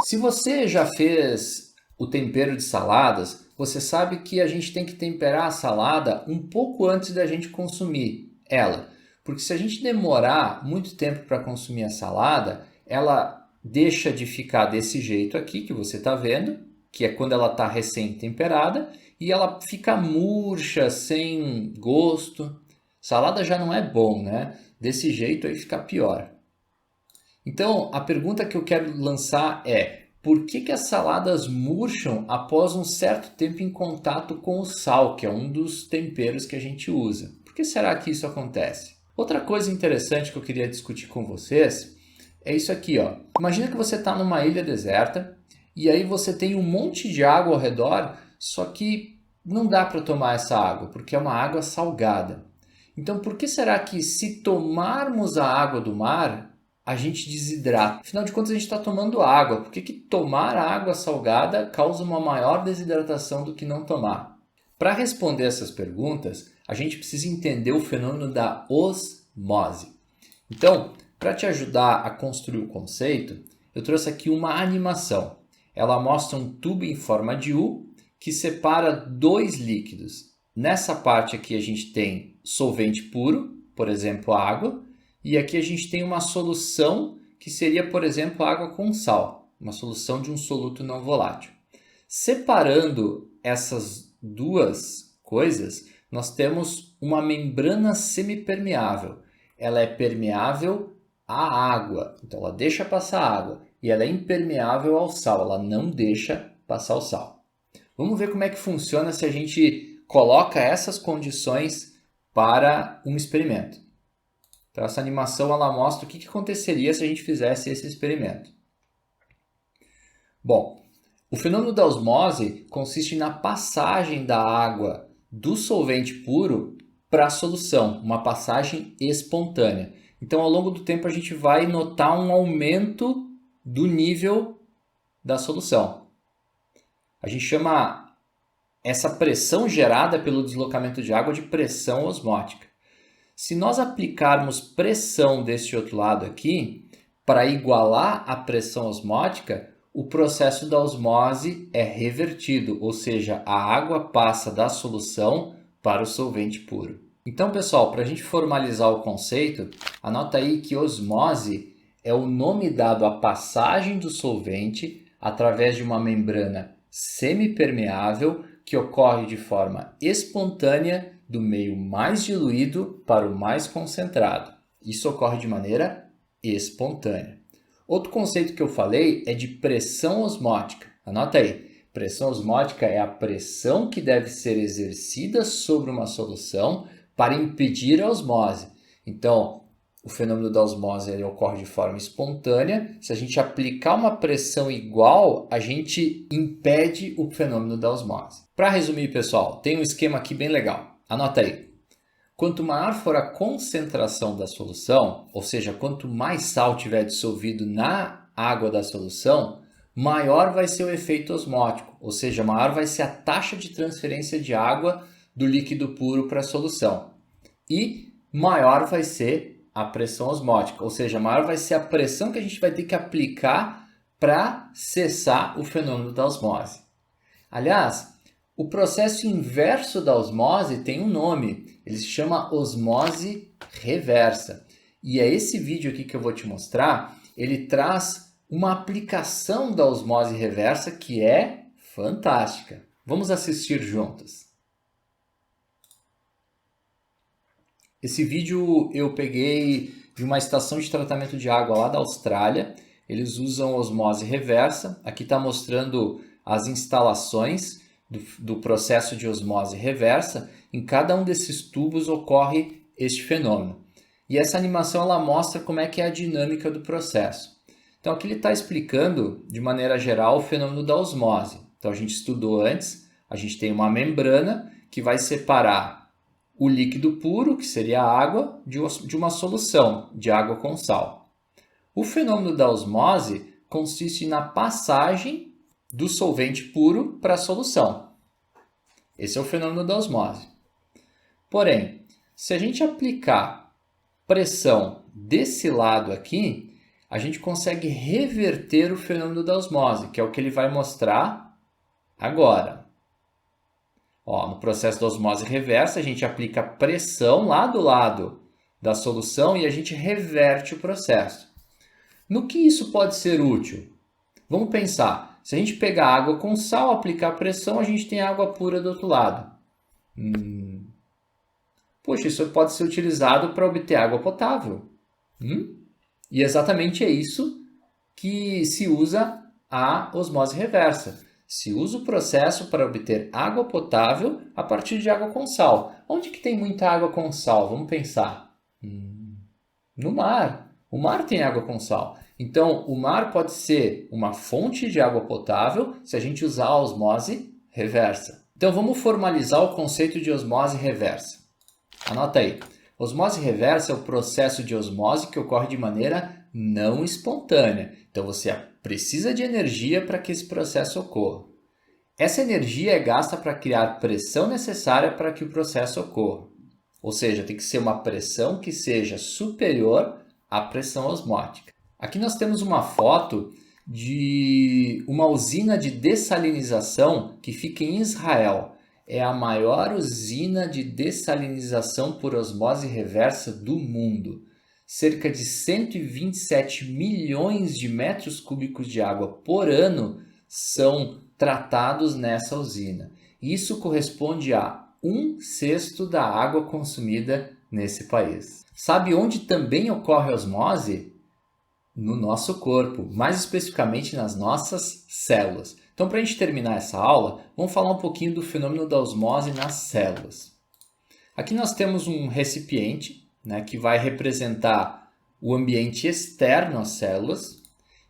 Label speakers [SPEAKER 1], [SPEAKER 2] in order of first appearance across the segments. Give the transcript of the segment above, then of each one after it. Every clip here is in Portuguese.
[SPEAKER 1] Se você já fez o tempero de saladas, você sabe que a gente tem que temperar a salada um pouco antes da gente consumir ela. Porque se a gente demorar muito tempo para consumir a salada, ela deixa de ficar desse jeito aqui que você está vendo, que é quando ela está recém-temperada, e ela fica murcha, sem gosto. Salada já não é bom, né? Desse jeito aí fica pior. Então, a pergunta que eu quero lançar é: por que as saladas murcham após um certo tempo em contato com o sal, que é um dos temperos que a gente usa? Por que será que isso acontece? Outra coisa interessante que eu queria discutir com vocês é isso aqui, ó. Imagina que você está numa ilha deserta e aí você tem um monte de água ao redor, só que não dá para tomar essa água, porque é uma água salgada. Então, por que será que se tomarmos a água do mar, a gente desidrata? Afinal de contas, a gente está tomando água. Por que tomar água salgada causa uma maior desidratação do que não tomar? Para responder essas perguntas, a gente precisa entender o fenômeno da osmose. Então, para te ajudar a construir o conceito, eu trouxe aqui uma animação. Ela mostra um tubo em forma de U que separa dois líquidos. Nessa parte aqui a gente tem solvente puro, por exemplo, água, e aqui a gente tem uma solução que seria, por exemplo, água com sal, uma solução de um soluto não volátil. Separando essas duas coisas, nós temos uma membrana semipermeável. Ela é permeável à água, então ela deixa passar água, e ela é impermeável ao sal, ela não deixa passar o sal. Vamos ver como é que funciona se a gente coloca essas condições para um experimento. Então, essa animação ela mostra o que aconteceria se a gente fizesse esse experimento. Bom, o fenômeno da osmose consiste na passagem da água do solvente puro para a solução, uma passagem espontânea. Então, ao longo do tempo, a gente vai notar um aumento do nível da solução. A gente chama essa pressão gerada pelo deslocamento de água de pressão osmótica. Se nós aplicarmos pressão deste outro lado aqui, para igualar a pressão osmótica, o processo da osmose é revertido, ou seja, a água passa da solução para o solvente puro. Então, pessoal, para a gente formalizar o conceito, anota aí que osmose é o nome dado à passagem do solvente através de uma membrana semipermeável que ocorre de forma espontânea do meio mais diluído para o mais concentrado. Isso ocorre de maneira espontânea. Outro conceito que eu falei é de pressão osmótica. Anota aí. Pressão osmótica é a pressão que deve ser exercida sobre uma solução para impedir a osmose. Então, o fenômeno da osmose ele ocorre de forma espontânea. Se a gente aplicar uma pressão igual, a gente impede o fenômeno da osmose. Para resumir, pessoal, tem um esquema aqui bem legal. Anota aí. Quanto maior for a concentração da solução, ou seja, quanto mais sal tiver dissolvido na água da solução, maior vai ser o efeito osmótico, ou seja, maior vai ser a taxa de transferência de água do líquido puro para a solução. E maior vai ser a pressão osmótica, ou seja, maior vai ser a pressão que a gente vai ter que aplicar para cessar o fenômeno da osmose. Aliás, o processo inverso da osmose tem um nome, ele se chama osmose reversa. E é esse vídeo aqui que eu vou te mostrar, ele traz uma aplicação da osmose reversa que é fantástica. Vamos assistir juntos. Esse vídeo eu peguei de uma estação de tratamento de água lá da Austrália. Eles usam osmose reversa. Aqui está mostrando as instalações do processo de osmose reversa. Em cada um desses tubos ocorre este fenômeno. E essa animação ela mostra como é que é a dinâmica do processo. Então aqui ele está explicando de maneira geral o fenômeno da osmose. Então a gente estudou antes, a gente tem uma membrana que vai separar o líquido puro, que seria a água, de uma solução de água com sal. O fenômeno da osmose consiste na passagem do solvente puro para a solução. Esse é o fenômeno da osmose. Porém, se a gente aplicar pressão desse lado aqui, a gente consegue reverter o fenômeno da osmose, que é o que ele vai mostrar agora. Ó, no processo da osmose reversa, a gente aplica pressão lá do lado da solução e a gente reverte o processo. No que isso pode ser útil? Vamos pensar, se a gente pegar água com sal, aplicar pressão, a gente tem água pura do outro lado. Poxa, isso pode ser utilizado para obter água potável. E exatamente é isso que se usa a osmose reversa. Se usa o processo para obter água potável a partir de água com sal. Onde que tem muita água com sal? Vamos pensar. No mar. O mar tem água com sal. Então, o mar pode ser uma fonte de água potável se a gente usar a osmose reversa. Então, vamos formalizar o conceito de osmose reversa. Anota aí. Osmose reversa é o processo de osmose que ocorre de maneira não espontânea. Então, você precisa de energia para que esse processo ocorra. Essa energia é gasta para criar pressão necessária para que o processo ocorra. Ou seja, tem que ser uma pressão que seja superior à pressão osmótica. Aqui nós temos uma foto de uma usina de dessalinização que fica em Israel. É a maior usina de dessalinização por osmose reversa do mundo. Cerca de 127 milhões de metros cúbicos de água por ano são tratados nessa usina. Isso corresponde a 1/6 da água consumida nesse país. Sabe onde também ocorre a osmose? No nosso corpo, mais especificamente nas nossas células. Então, para a gente terminar essa aula, vamos falar um pouquinho do fenômeno da osmose nas células. Aqui nós temos um recipiente, que vai representar o ambiente externo às células.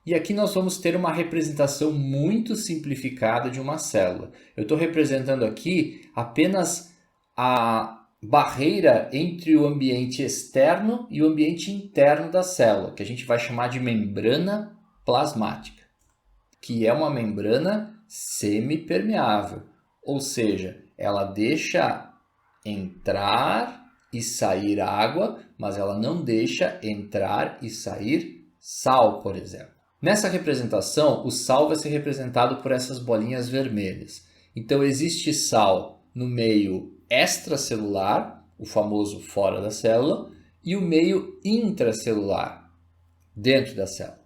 [SPEAKER 1] E aqui nós vamos ter uma representação muito simplificada de uma célula. Eu estou representando aqui apenas a barreira entre o ambiente externo e o ambiente interno da célula, que a gente vai chamar de membrana plasmática, que é uma membrana semipermeável, ou seja, ela deixa entrar e sair água, mas ela não deixa entrar e sair sal, por exemplo. Nessa representação, o sal vai ser representado por essas bolinhas vermelhas. Então, existe sal no meio extracelular, o famoso fora da célula, e o meio intracelular, dentro da célula.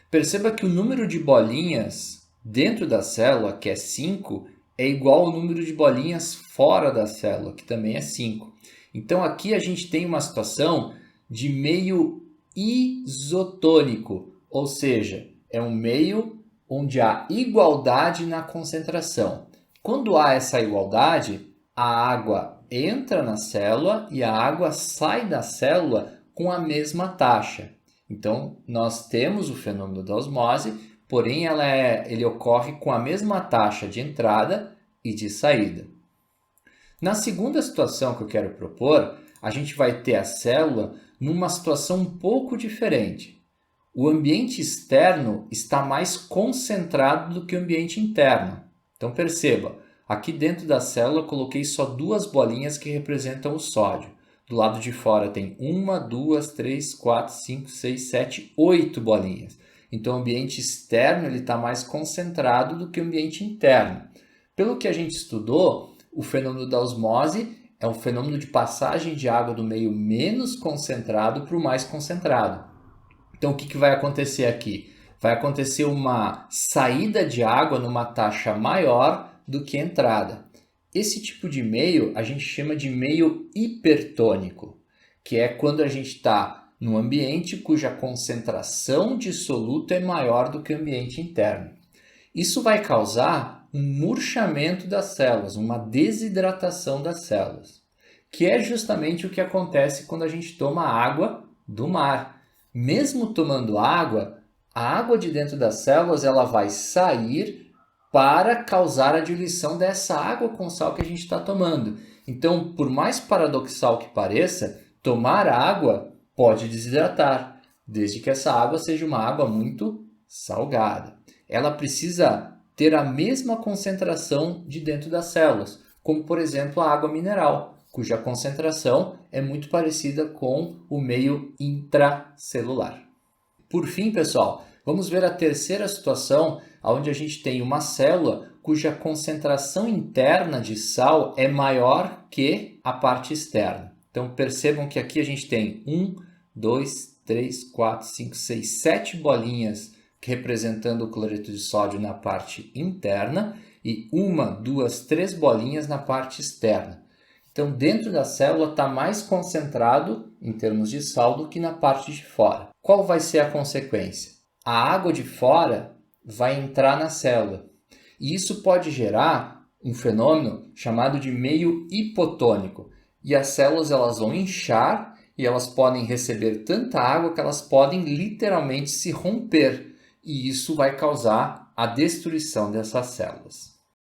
[SPEAKER 1] Perceba que o número de bolinhas dentro da célula, que é 5, é igual ao número de bolinhas fora da célula, que também é 5. Então, aqui a gente tem uma situação de meio isotônico, ou seja, é um meio onde há igualdade na concentração. Quando há essa igualdade, a água entra na célula e a água sai da célula com a mesma taxa. Então, nós temos o fenômeno da osmose, porém ele ocorre com a mesma taxa de entrada e de saída. Na segunda situação que eu quero propor, a gente vai ter a célula numa situação um pouco diferente. O ambiente externo está mais concentrado do que o ambiente interno. Então perceba, aqui dentro da célula eu coloquei só 2 bolinhas que representam o sódio. Do lado de fora tem 1, 2, 3, 4, 5, 6, 7, 8 bolinhas. Então o ambiente externo está mais concentrado do que o ambiente interno. Pelo que a gente estudou, o fenômeno da osmose é um fenômeno de passagem de água do meio menos concentrado para o mais concentrado. Então, o que vai acontecer aqui? Vai acontecer uma saída de água numa taxa maior do que a entrada. Esse tipo de meio a gente chama de meio hipertônico, que é quando a gente está num ambiente cuja concentração de soluto é maior do que o ambiente interno. Isso vai causar um murchamento das células, uma desidratação das células, que é justamente o que acontece quando a gente toma água do mar. Mesmo tomando água, a água de dentro das células ela vai sair para causar a diluição dessa água com sal que a gente está tomando. Então, por mais paradoxal que pareça, tomar água pode desidratar, desde que essa água seja uma água muito salgada. Ela precisa ter a mesma concentração de dentro das células, como por exemplo a água mineral, cuja concentração é muito parecida com o meio intracelular. Por fim, pessoal, vamos ver a terceira situação, onde a gente tem uma célula cuja concentração interna de sal é maior que a parte externa. Então, percebam que aqui a gente tem 1, 2, 3, 4, 5, 6, 7 bolinhas representando o cloreto de sódio na parte interna e 1, 2, 3 bolinhas na parte externa. Então, dentro da célula está mais concentrado, em termos de sal, do que na parte de fora. Qual vai ser a consequência? A água de fora vai entrar na célula. E isso pode gerar um fenômeno chamado de meio hipotônico. E as células elas vão inchar e elas podem receber tanta água que elas podem literalmente se romper. E isso vai causar a destruição dessas células.